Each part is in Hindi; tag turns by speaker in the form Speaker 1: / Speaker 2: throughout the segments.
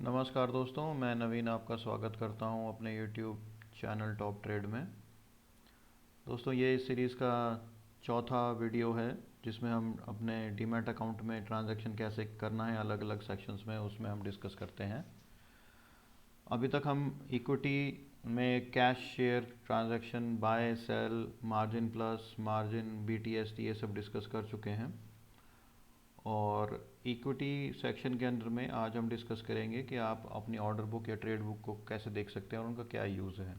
Speaker 1: नमस्कार दोस्तों, मैं नवीन आपका स्वागत करता हूं अपने YouTube चैनल टॉप ट्रेड में। दोस्तों, ये इस सीरीज़ का चौथा वीडियो है जिसमें हम अपने डीमैट अकाउंट में ट्रांजैक्शन कैसे करना है अलग अलग सेक्शंस में, उसमें हम डिस्कस करते हैं। अभी तक हम इक्विटी में cash share transaction, buy sell, margin plus, margin, BTST ये सब डिस्कस कर चुके हैं। और इक्विटी सेक्शन के अंदर में आज हम डिस्कस करेंगे कि आप अपनी ऑर्डर बुक या ट्रेड बुक को कैसे देख सकते हैं और उनका क्या यूज़ है।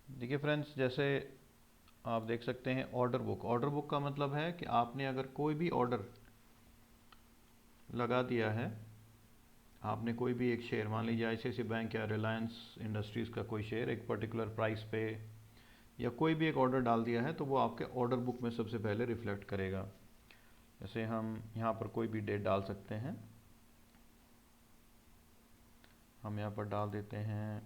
Speaker 1: देखिए फ्रेंड्स, जैसे आप देख सकते हैं ऑर्डर बुक का मतलब है कि आपने अगर कोई भी ऑर्डर लगा दिया है, आपने कोई भी एक शेयर, मान लीजिए ICICI बैंक या रिलायंस इंडस्ट्रीज़ का कोई शेयर एक पर्टिकुलर प्राइस पे या कोई भी एक ऑर्डर डाल दिया है, तो वो आपके ऑर्डर बुक में सबसे पहले रिफ्लेक्ट करेगा। जैसे हम यहाँ पर कोई भी डेट डाल सकते हैं। हम यहाँ पर डाल देते हैं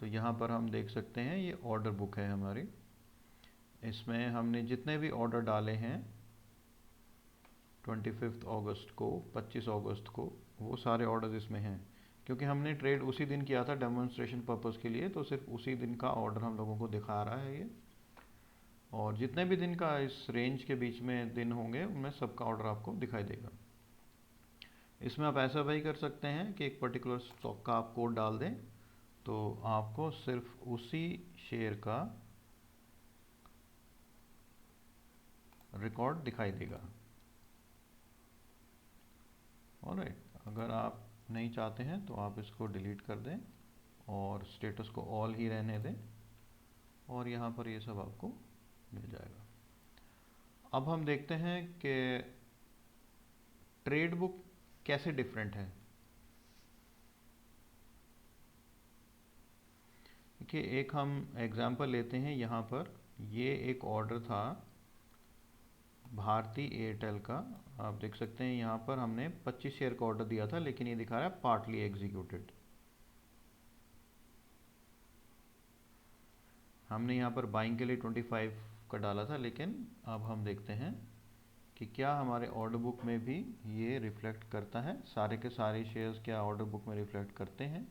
Speaker 1: तो यहाँ पर हम देख सकते हैं ये ऑर्डर बुक है हमारी। इसमें हमने जितने भी ऑर्डर डाले हैं 25 अगस्त को, 25 अगस्त को, वो सारे ऑर्डर्स इसमें हैं। क्योंकि हमने ट्रेड उसी दिन किया था डेमोन्स्ट्रेशन पर्पज़ के लिए, तो सिर्फ उसी दिन का ऑर्डर हम लोगों को दिखा रहा है ये। और जितने भी दिन का इस रेंज के बीच में दिन होंगे उनमें सबका ऑर्डर आपको दिखाई देगा। इसमें आप ऐसा भी कर सकते हैं कि एक पर्टिकुलर स्टॉक का आप कोड डाल दें, तो आपको सिर्फ उसी शेयर का रिकॉर्ड दिखाई देगा। ऑलराइट, अगर आप नहीं चाहते हैं तो आप इसको डिलीट कर दें और स्टेटस को ऑल ही रहने दें, और यहाँ पर ये सब आपको मिल जाएगा। अब हम देखते हैं कि ट्रेड बुक कैसे डिफरेंट है। देखिए, एक हम एग्जांपल लेते हैं। यहाँ पर ये एक ऑर्डर था भारती एयरटेल का। आप देख सकते हैं यहाँ पर हमने 25 शेयर का ऑर्डर दिया था, लेकिन ये दिखा रहा है पार्टली एग्जीक्यूटेड। हमने यहाँ पर बाइंग के लिए 25 का डाला था, लेकिन अब हम देखते हैं कि क्या हमारे ऑर्डर बुक में भी ये रिफ्लेक्ट करता है। सारे के सारे शेयर्स क्या ऑर्डर बुक में रिफ्लेक्ट करते हैं।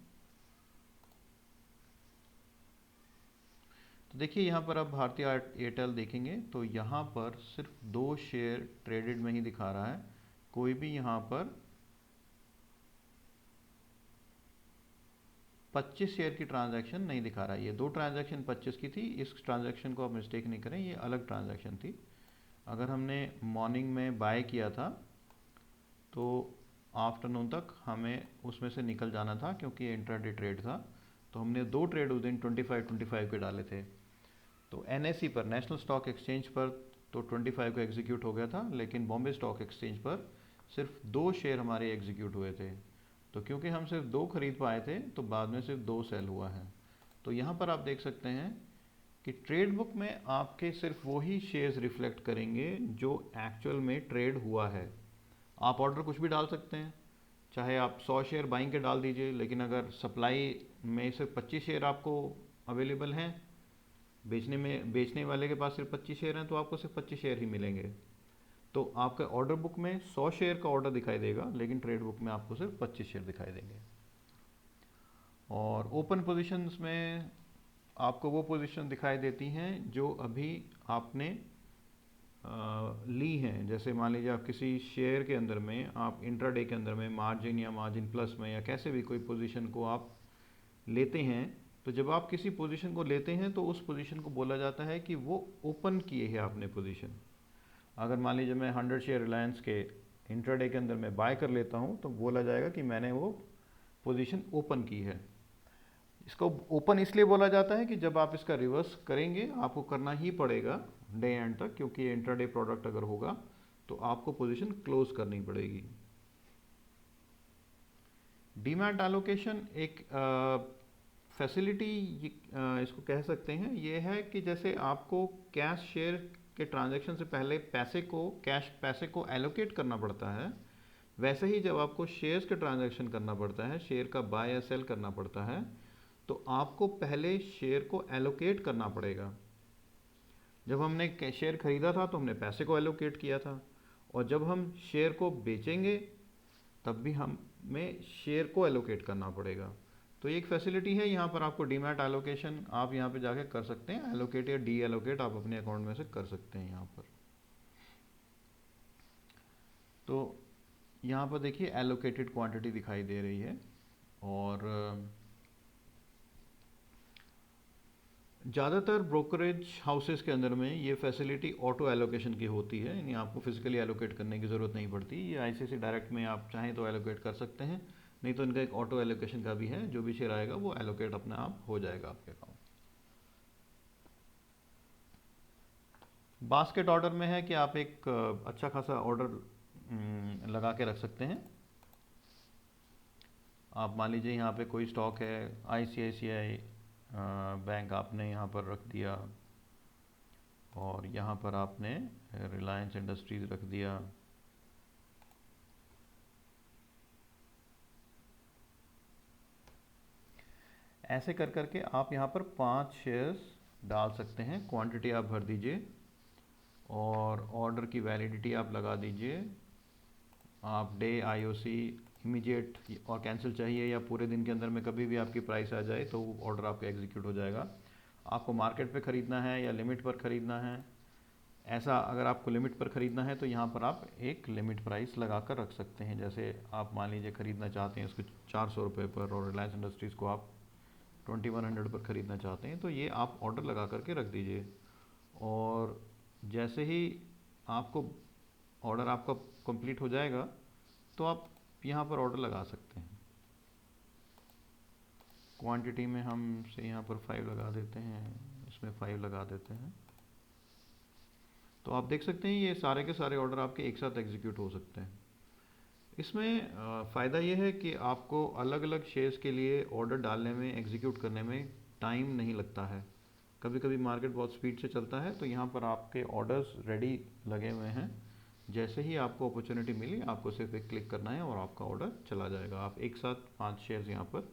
Speaker 1: तो देखिए, यहाँ पर आप भारती एयरटेल देखेंगे तो यहाँ पर सिर्फ 2 शेयर ट्रेडेड में ही दिखा रहा है। कोई भी यहाँ पर 25 शेयर की ट्रांजैक्शन नहीं दिखा रहा है। ये 2 ट्रांजैक्शन 25 की थी, इस ट्रांजैक्शन को आप मिस्टेक नहीं करें, ये अलग ट्रांजैक्शन थी। अगर हमने मॉर्निंग में बाय किया था तो आफ्टरनून तक हमें उसमें से निकल जाना था, क्योंकि ये इंट्राडे ट्रेड था। तो हमने 2 ट्रेड उस दिन 25 के डाले थे। तो NSE पर, नेशनल स्टॉक एक्सचेंज पर तो 25 को एग्जीक्यूट हो गया था, लेकिन बॉम्बे स्टॉक एक्सचेंज पर सिर्फ 2 शेयर हमारे एग्जीक्यूट हुए थे। तो क्योंकि हम सिर्फ 2 खरीद पाए थे, तो बाद में सिर्फ 2 सेल हुआ है। तो यहाँ पर आप देख सकते हैं कि ट्रेड बुक में आपके सिर्फ वही शेयर्स रिफ्लेक्ट करेंगे जो एक्चुअल में ट्रेड हुआ है। आप ऑर्डर कुछ भी डाल सकते हैं, चाहे आप 100 शेयर बाइंग के डाल दीजिए, लेकिन अगर सप्लाई में सिर्फ 25 शेयर आपको अवेलेबल हैं, बेचने वाले के पास सिर्फ 25 शेयर हैं, तो आपको सिर्फ 25 शेयर ही मिलेंगे। तो आपके ऑर्डर बुक में 100 शेयर का ऑर्डर दिखाई देगा, लेकिन ट्रेड बुक में आपको सिर्फ 25 शेयर दिखाई देंगे। और ओपन पोजीशंस में आपको वो पोजीशन दिखाई देती हैं जो अभी आपने ली हैं। जैसे मान लीजिए आप किसी शेयर के अंदर में, आप इंट्राडे के अंदर में मार्जिन या मार्जिन प्लस में या कैसे भी कोई पोजीशन को आप लेते हैं, तो जब आप किसी पोजीशन को लेते हैं तो उस पोजीशन को बोला जाता है कि वो ओपन किए है आपने पोजीशन। अगर मान लीजिए मैं 100 शेयर रिलायंस के इंट्राडे के अंदर मैं बाय कर लेता हूँ, तो बोला जाएगा कि मैंने वो पोजीशन ओपन की है। इसको ओपन इसलिए बोला जाता है कि जब आप इसका रिवर्स करेंगे, आपको करना ही पड़ेगा डे एंड तक, क्योंकि इंट्राडे प्रोडक्ट अगर होगा तो आपको पोजीशन क्लोज करनी पड़ेगी। डीमैट एलोकेशन एक फैसिलिटी इसको कह सकते हैं। ये है कि जैसे आपको कैश शेयर के ट्रांजैक्शन से पहले पैसे को एलोकेट करना पड़ता है, वैसे ही जब आपको शेयर्स के ट्रांजैक्शन करना पड़ता है, शेयर का बाय या सेल करना पड़ता है, तो आपको पहले शेयर को एलोकेट करना पड़ेगा। जब हमने शेयर खरीदा था तो हमने पैसे को एलोकेट किया था, और जब हम शेयर को बेचेंगे तब भी हमें शेयर को एलोकेट करना पड़ेगा। तो ये एक फैसिलिटी है, यहाँ पर आपको डीमैट एलोकेशन आप यहाँ पे जाके कर सकते हैं, एलोकेट या डी एलोकेट आप अपने अकाउंट में से कर सकते हैं यहाँ पर। तो यहाँ पर देखिए एलोकेटेड क्वांटिटी दिखाई दे रही है, और ज़्यादातर ब्रोकरेज हाउसेस के अंदर में ये फैसिलिटी ऑटो एलोकेशन की होती है, यानी आपको फिजिकली एलोकेट करने की ज़रूरत नहीं पड़ती। ये आईसीआईसीआई डायरेक्ट में आप चाहें तो एलोकेट कर सकते हैं, नहीं तो इनका एक ऑटो एलोकेशन का भी है, जो भी शेयर आएगा वो एलोकेट अपने आप हो जाएगा आपके अकाउंट। बास्केट ऑर्डर में है कि आप एक अच्छा खासा ऑर्डर लगा के रख सकते हैं। आप मान लीजिए यहाँ पे कोई स्टॉक है, आईसीआईसीआई बैंक आपने यहाँ पर रख दिया, और यहाँ पर आपने रिलायंस इंडस्ट्रीज रख दिया, ऐसे कर करके आप यहाँ पर 5 शेयर्स डाल सकते हैं। क्वांटिटी आप भर दीजिए और ऑर्डर की वैलिडिटी आप लगा दीजिए। आप डे, आईओसी, इमीडिएट और कैंसिल चाहिए, या पूरे दिन के अंदर में कभी भी आपकी प्राइस आ जाए तो ऑर्डर आपका एग्जीक्यूट हो जाएगा। आपको मार्केट पे ख़रीदना है या लिमिट पर ख़रीदना है, ऐसा अगर आपको लिमिट पर ख़रीदना है तो यहाँ पर आप एक लिमिट प्राइस लगा कर रख सकते हैं। जैसे आप मान लीजिए ख़रीदना चाहते हैं इसको 400 रुपये पर, और रिलायंस इंडस्ट्रीज़ को आप 2100 पर ख़रीदना चाहते हैं, तो ये आप ऑर्डर लगा करके रख दीजिए। और जैसे ही आपको ऑर्डर आपका कंप्लीट हो जाएगा तो आप यहाँ पर ऑर्डर लगा सकते हैं। क्वांटिटी में हम से यहाँ पर 5 लगा देते हैं, इसमें 5 लगा देते हैं। तो आप देख सकते हैं ये सारे के सारे ऑर्डर आपके एक साथ एग्जीक्यूट हो सकते हैं। इसमें फ़ायदा ये है कि आपको अलग अलग शेयर्स के लिए ऑर्डर डालने में, एग्जीक्यूट करने में टाइम नहीं लगता है। कभी कभी मार्केट बहुत स्पीड से चलता है, तो यहाँ पर आपके ऑर्डर्स रेडी लगे हुए हैं। जैसे ही आपको अपॉर्चुनिटी मिली आपको सिर्फ एक क्लिक करना है और आपका ऑर्डर चला जाएगा। आप एक साथ 5 शेयर्स यहाँ पर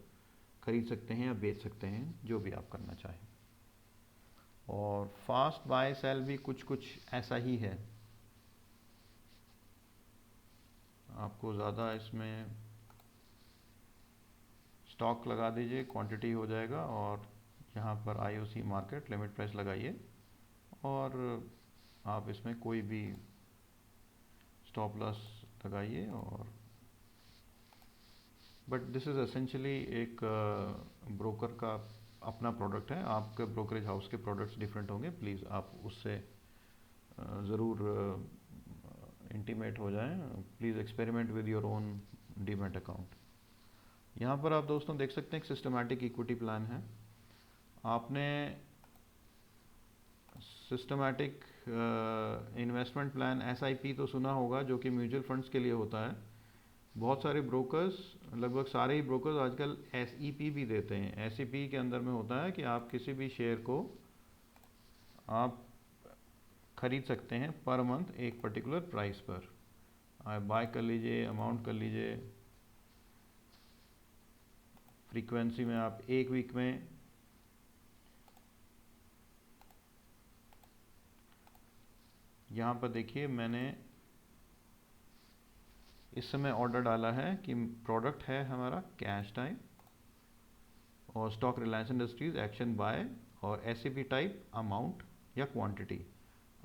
Speaker 1: खरीद सकते हैं या बेच सकते हैं, जो भी आप करना चाहें। और फास्ट बाय सेल भी कुछ कुछ ऐसा ही है। आपको ज़्यादा इसमें स्टॉक लगा दीजिए, क्वांटिटी हो जाएगा, और यहाँ पर आईओसी मार्केट लिमिट प्राइस लगाइए, और आप इसमें कोई भी स्टॉप लॉस लगाइए। और बट दिस इज़ एसेंशियली एक ब्रोकर का अपना प्रोडक्ट है। आपके ब्रोकरेज हाउस के प्रोडक्ट्स डिफरेंट होंगे, प्लीज़ आप उससे ज़रूर इंटीमेट हो जाएं। Please experiment with your own demat account. यहाँ पर आप दोस्तों देख सकते हैं एक सिस्टमैटिक इक्विटी प्लान है। आपने सिस्टमैटिक इन्वेस्टमेंट प्लान SIP तो सुना होगा, जो कि म्यूचुअल फंड्स के लिए होता है। बहुत सारे ब्रोकर्स, लगभग सारे ही ब्रोकर्स आजकल SEP भी देते हैं। SEP के अंदर में होता है कि आप किसी भी शेयर को आप खरीद सकते हैं पर मंथ एक पर्टिकुलर प्राइस पर। आप बाय कर लीजिए, अमाउंट कर लीजिए, फ्रीक्वेंसी में आप एक वीक में यहाँ पर देखिए मैंने इस समय ऑर्डर डाला है कि प्रोडक्ट है हमारा कैश टाइम, और stock Reliance industries, action by, और SEP टाइप अमाउंट या क्वांटिटी।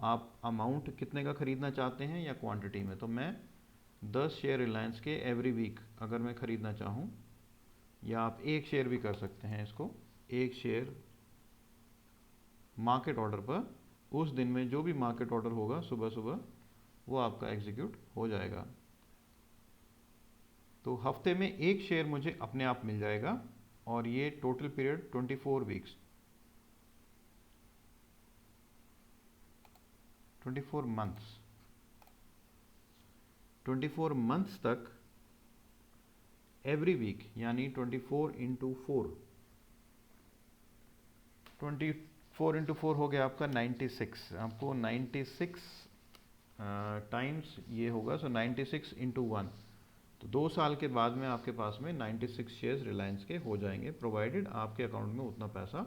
Speaker 1: आप अमाउंट कितने का ख़रीदना चाहते हैं या क्वांटिटी में। तो मैं 10 शेयर रिलायंस के एवरी वीक अगर मैं ख़रीदना चाहूँ, या आप एक शेयर भी कर सकते हैं इसको, एक शेयर मार्केट ऑर्डर पर, उस दिन में जो भी मार्केट ऑर्डर होगा सुबह सुबह वो आपका एग्जीक्यूट हो जाएगा। तो हफ्ते में एक शेयर मुझे अपने आप मिल जाएगा, और ये total period 24 weeks, 24 months, 24 months तक एवरी वीक, यानी 24 इंटू 4, 24 इंटू 4 हो गया आपका 96। आपको 96 टाइम्स ये होगा, सो 96 इंटू 1, तो 2 साल के बाद में आपके पास में 96 शेयर्स रिलायंस के हो जाएंगे, प्रोवाइडेड आपके अकाउंट में उतना पैसा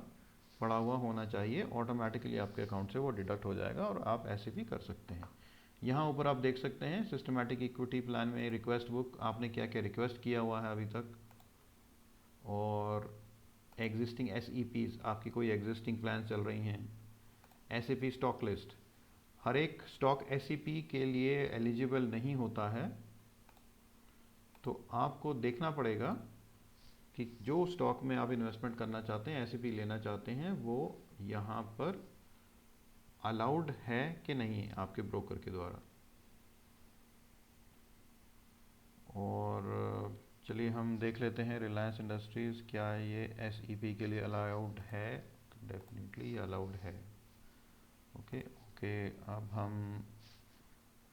Speaker 1: पड़ा हुआ होना चाहिए, ऑटोमेटिकली आपके अकाउंट से वो डिडक्ट हो जाएगा और आप ऐसे भी कर सकते हैं। यहाँ ऊपर आप देख सकते हैं सिस्टमैटिक इक्विटी प्लान में रिक्वेस्ट बुक, आपने क्या क्या रिक्वेस्ट किया हुआ है अभी तक, और एग्जिस्टिंग SEPs, आपकी कोई एग्जिस्टिंग प्लान चल रही हैं, SEP स्टॉक लिस्ट। हर एक स्टॉक SEP के लिए एलिजिबल नहीं होता है, तो आपको देखना पड़ेगा कि जो स्टॉक में आप इन्वेस्टमेंट करना चाहते हैं, SEP लेना चाहते हैं, वो यहाँ पर अलाउड है कि नहीं है आपके ब्रोकर के द्वारा। और चलिए हम देख लेते हैं रिलायंस इंडस्ट्रीज़, क्या ये SEP के लिए अलाउड है? तो डेफिनेटली अलाउड है। ओके ओके, अब हम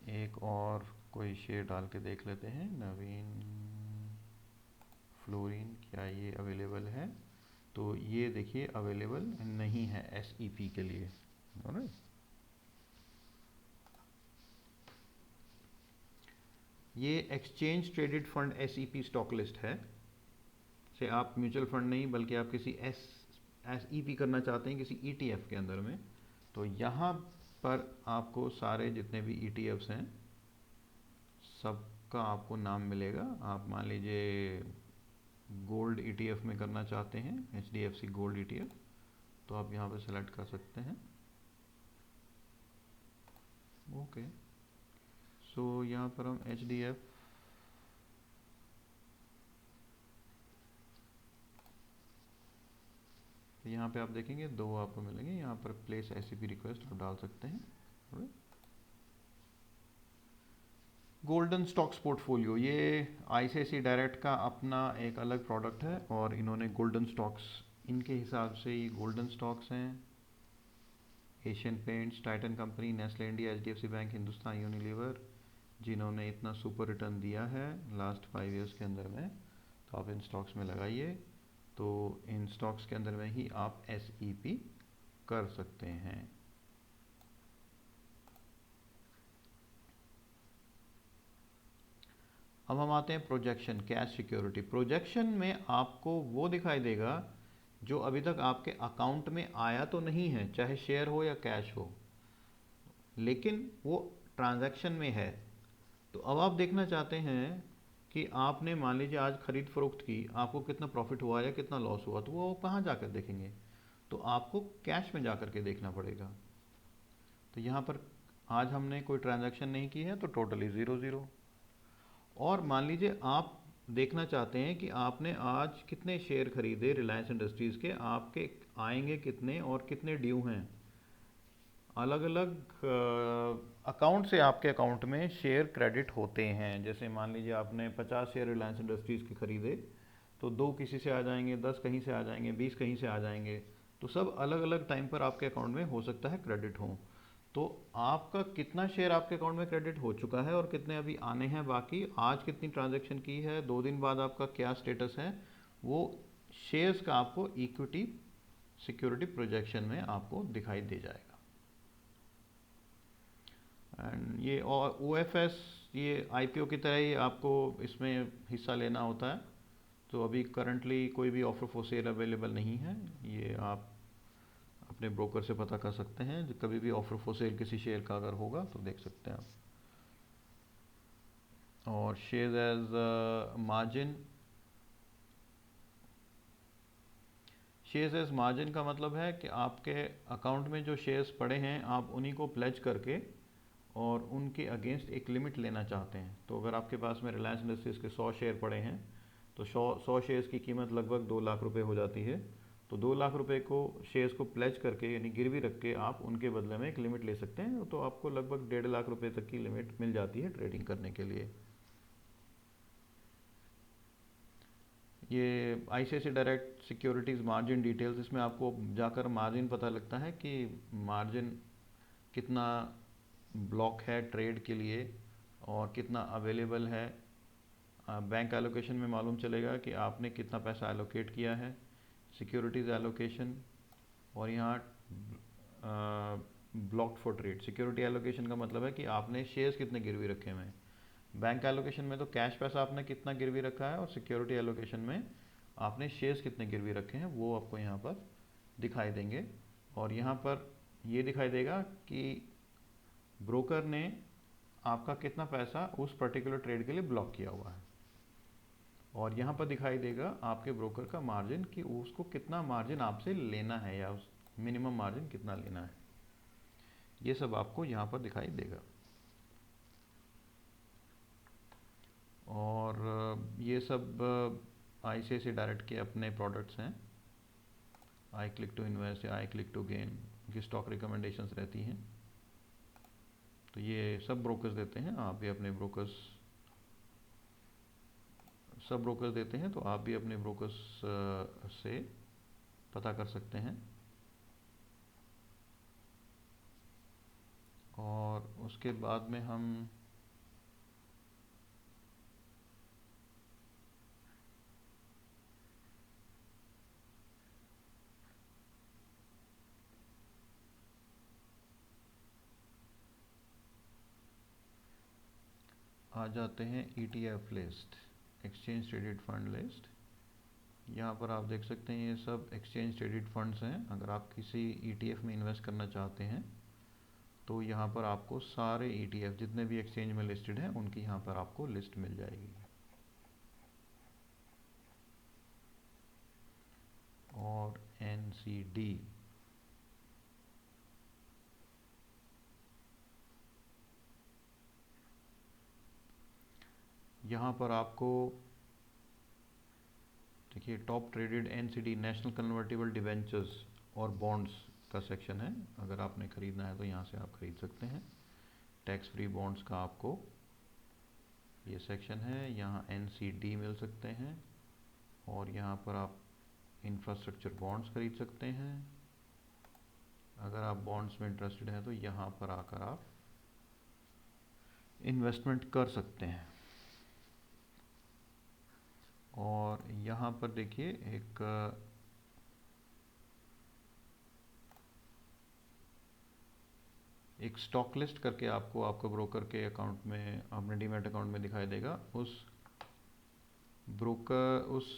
Speaker 1: एक और कोई शेयर डाल के देख लेते हैं, नवीन फ्लोरिन, क्या ये अवेलेबल है? तो ये देखिए अवेलेबल नहीं है SEP के लिए। ये exchange traded fund SEP stock list है, से आप म्यूचुअल फंड नहीं बल्कि आप किसी SEP करना चाहते हैं किसी ETF के अंदर में, तो यहाँ पर आपको सारे जितने भी ETFs हैं सबका आपको नाम मिलेगा। आप मान लीजिए गोल्ड ETF में करना चाहते हैं, HDFC गोल्ड ETF, तो आप यहाँ पर सेलेक्ट कर सकते हैं। ओके, सो यहाँ पर हम HDF यहाँ पे आप देखेंगे दो आपको मिलेंगे, यहाँ पर प्लेस SEP रिक्वेस्ट आप डाल सकते हैं। गोल्डन स्टॉक्स पोर्टफोलियो, ये ICICI डायरेक्ट का अपना एक अलग प्रोडक्ट है, और इन्होंने गोल्डन स्टॉक्स, इनके हिसाब से ये गोल्डन स्टॉक्स हैं Asian paints, Titan company, Nestle India, HDFC bank, Hindustan Unilever, जिन्होंने इतना सुपर रिटर्न दिया है लास्ट 5 ईयर्स के अंदर में, तो आप इन स्टॉक्स में लगाइए, तो इन स्टॉक्स के अंदर में ही आप SEP कर सकते हैं। अब हम आते हैं प्रोजेक्शन, कैश सिक्योरिटी। प्रोजेक्शन में आपको वो दिखाई देगा जो अभी तक आपके अकाउंट में आया तो नहीं है, चाहे शेयर हो या कैश हो, लेकिन वो ट्रांजैक्शन में है। तो अब आप देखना चाहते हैं कि आपने मान लीजिए आज खरीद फरोख्त की, आपको कितना प्रॉफिट हुआ या कितना लॉस हुआ, तो वो कहाँ जाकर देखेंगे? तो आपको कैश में जाकर के देखना पड़ेगा। तो यहाँ पर आज हमने कोई ट्रांजैक्शन नहीं की है, तो टोटली 0 0। और मान लीजिए आप देखना चाहते हैं कि आपने आज कितने शेयर खरीदे रिलायंस इंडस्ट्रीज़ के, आपके आएंगे कितने और कितने ड्यू हैं। अलग अलग अकाउंट से आपके अकाउंट में शेयर क्रेडिट होते हैं। जैसे मान लीजिए आपने 50 शेयर रिलायंस इंडस्ट्रीज़ के खरीदे, तो 2 किसी से आ जाएंगे, 10 कहीं से आ जाएंगे, 20 कहीं से आ जाएंगे, तो सब अलग अलग टाइम पर आपके अकाउंट में हो सकता है क्रेडिट हो। तो आपका कितना शेयर आपके अकाउंट में क्रेडिट हो चुका है और कितने अभी आने हैं बाकी, आज कितनी ट्रांजैक्शन की है, 2 दिन बाद आपका क्या स्टेटस है, वो शेयर्स का आपको इक्विटी सिक्योरिटी प्रोजेक्शन में आपको दिखाई दे जाएगा। एंड ये और OFS, ये IPO की तरह ही आपको इसमें हिस्सा लेना होता है। तो अभी करंटली कोई भी ऑफर फॉर सेल अवेलेबल नहीं है, ये आप अपने ब्रोकर से पता कर सकते हैं। कभी भी ऑफर फॉर सेल किसी शेयर का अगर होगा तो देख सकते हैं आप। और share as margin, shares as margin का मतलब है कि आपके अकाउंट में जो शेयर्स पड़े हैं आप उन्हीं को प्लेज करके और उनके अगेंस्ट एक लिमिट लेना चाहते हैं। तो अगर आपके पास में रिलायंस इंडस्ट्रीज़ के 100 शेयर पड़े हैं, तो 100 शेयर्स की कीमत लगभग 2 लाख रुपए हो जाती है। तो 2 लाख रुपए को शेयर्स को प्लेज करके यानी गिरवी रख के आप उनके बदले में एक लिमिट ले सकते हैं, तो आपको लगभग 1.5 लाख रुपए तक की लिमिट मिल जाती है ट्रेडिंग करने के लिए। ये ICICI direct securities margin details, इसमें आपको जाकर मार्जिन पता लगता है कि मार्जिन कितना ब्लॉक है ट्रेड के लिए और कितना अवेलेबल है। बैंक एलोकेशन में मालूम चलेगा कि आपने कितना पैसा एलोकेट किया है, सिक्योरिटीज़ एलोकेशन, और यहाँ blocked for trade. Security allocation का मतलब है कि आपने शेयर्स कितने गिरवी रखे हुए हैं। बैंक एलोकेशन में तो कैश पैसा आपने कितना गिरवी रखा है, और सिक्योरिटी एलोकेशन में आपने शेयर्स कितने गिरवी रखे हैं वो आपको यहाँ पर दिखाई देंगे और यहाँ पर ये दिखाई देगा कि ब्रोकर ने आपका कितना पैसा उस पर्टिकुलर ट्रेड के लिए ब्लॉक किया हुआ है, और यहाँ पर दिखाई देगा आपके ब्रोकर का मार्जिन कि उसको कितना मार्जिन आपसे लेना है या उस मिनिमम मार्जिन कितना लेना है, ये सब आपको यहाँ पर दिखाई देगा। और ये सब ICICI डायरेक्ट के अपने प्रोडक्ट्स हैं। आई क्लिक टू इन्वेस्ट या आई क्लिक टू गेन की स्टॉक रिकमेंडेशंस रहती हैं, तो ये सब ब्रोकर्स देते हैं। आप भी अपने ब्रोकर्स, सब ब्रोकर्स देते हैं, तो आप भी अपने ब्रोकर्स से पता कर सकते हैं। और उसके बाद में हम आ जाते हैं ETF list, exchange traded fund list. यहाँ पर आप देख सकते हैं ये सब एक्सचेंज ट्रेडेड फंड्स हैं। अगर आप किसी ETF में इन्वेस्ट करना चाहते हैं तो यहाँ पर आपको सारे ETF जितने भी एक्सचेंज में लिस्टेड हैं उनकी यहाँ पर आपको लिस्ट मिल जाएगी। और NCD, यहाँ पर आपको देखिए top traded NCD national convertible debentures और बॉन्ड्स का सेक्शन है। अगर आपने ख़रीदना है तो यहाँ से आप ख़रीद सकते हैं। टैक्स फ्री बॉन्ड्स का आपको ये सेक्शन है, यहाँ NCD मिल सकते हैं। और यहाँ पर आप इंफ्रास्ट्रक्चर बॉन्ड्स खरीद सकते हैं। अगर आप बॉन्ड्स में इंटरेस्टेड हैं तो यहाँ पर आकर आप इन्वेस्टमेंट कर सकते हैं। और यहाँ पर देखिए एक स्टॉक लिस्ट करके आपको आपको ब्रोकर के अकाउंट में, अपने डीमैट अकाउंट में दिखाई देगा। उस ब्रोकर उस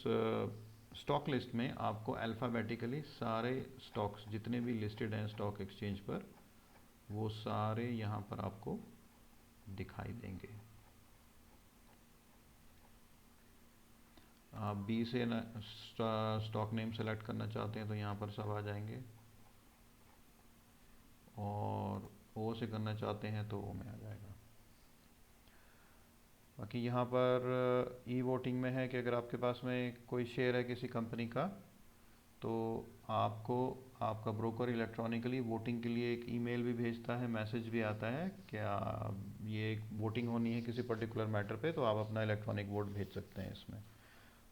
Speaker 1: स्टॉक लिस्ट में आपको अल्फ़ाबेटिकली सारे स्टॉक्स जितने भी लिस्टेड हैं स्टॉक एक्सचेंज पर, वो सारे यहाँ पर आपको दिखाई देंगे। आप B से स्टॉक नेम सेलेक्ट करना चाहते हैं तो यहाँ पर सब आ जाएंगे, और O से करना चाहते हैं तो O में आ जाएगा। बाकी यहाँ पर ई वोटिंग में है कि अगर आपके पास में कोई शेयर है किसी कंपनी का तो आपको आपका ब्रोकर इलेक्ट्रॉनिकली वोटिंग के लिए एक ईमेल भी भेजता है, मैसेज भी आता है क्या ये वोटिंग होनी है किसी पर्टिकुलर मैटर पे, तो आप अपना इलेक्ट्रॉनिक वोट भेज सकते हैं इसमें।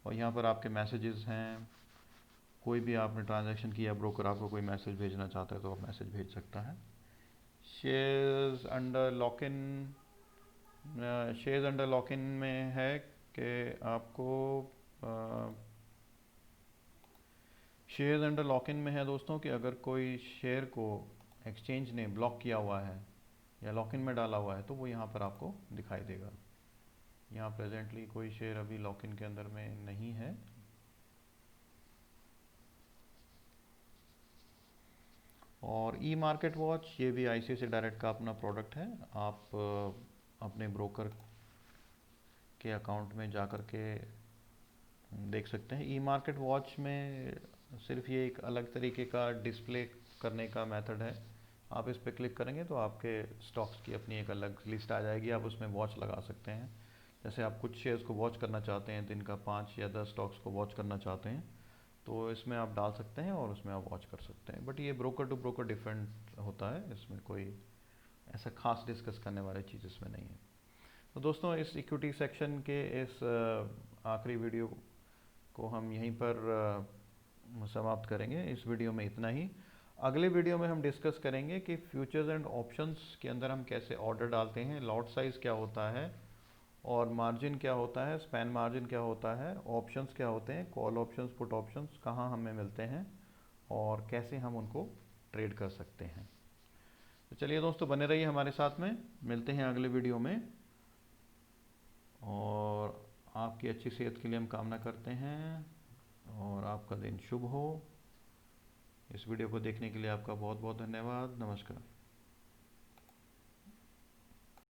Speaker 1: और यहाँ पर आपके मैसेजेस हैं, कोई भी आपने ट्रांजैक्शन किया, ब्रोकर आपको कोई मैसेज भेजना चाहता है तो आप मैसेज भेज सकता है। Shares under lock in, shares under lock in में है कि आपको शेयर्स अंडर लॉक इन में है दोस्तों कि अगर कोई शेयर को एक्सचेंज ने ब्लॉक किया हुआ है या लॉक इन में डाला हुआ है तो वो यहाँ पर आपको दिखाई देगा। यहाँ प्रेजेंटली कोई शेयर अभी लॉक इन के अंदर में नहीं है। और ई मार्केट वॉच, ये भी ICICI डायरेक्ट का अपना प्रोडक्ट है। आप अपने ब्रोकर के अकाउंट में जाकर के देख सकते हैं। ई मार्केट वॉच में सिर्फ ये एक अलग तरीके का डिस्प्ले करने का मेथड है। आप इस पर क्लिक करेंगे तो आपके स्टॉक्स की अपनी एक अलग लिस्ट आ जाएगी, आप उसमें वॉच लगा सकते हैं। जैसे आप कुछ शेयर्स को वॉच करना चाहते हैं, दिन का 5 या 10 स्टॉक्स को वॉच करना चाहते हैं तो इसमें आप डाल सकते हैं और उसमें आप वॉच कर सकते हैं। बट ये ब्रोकर टू ब्रोकर डिफरेंट होता है, इसमें कोई ऐसा खास डिस्कस करने वाली चीज़ इसमें नहीं है। तो दोस्तों इस इक्विटी सेक्शन के इस आखिरी वीडियो को हम यहीं पर समाप्त करेंगे। इस वीडियो में इतना ही। अगले वीडियो में हम डिस्कस करेंगे कि फ्यूचर्स एंड ऑप्शंस के अंदर हम कैसे ऑर्डर डालते हैं, लॉट साइज़ क्या होता है और मार्जिन क्या होता है, स्पैन मार्जिन क्या होता है, ऑप्शंस क्या होते हैं, कॉल ऑप्शंस, पुट ऑप्शंस कहाँ हमें मिलते हैं और कैसे हम उनको ट्रेड कर सकते हैं। तो चलिए दोस्तों बने रहिए हमारे साथ में, मिलते हैं अगले वीडियो में। और आपकी अच्छी सेहत के लिए हम कामना करते हैं और आपका दिन शुभ हो। इस वीडियो को देखने के लिए आपका बहुत बहुत धन्यवाद। नमस्कार।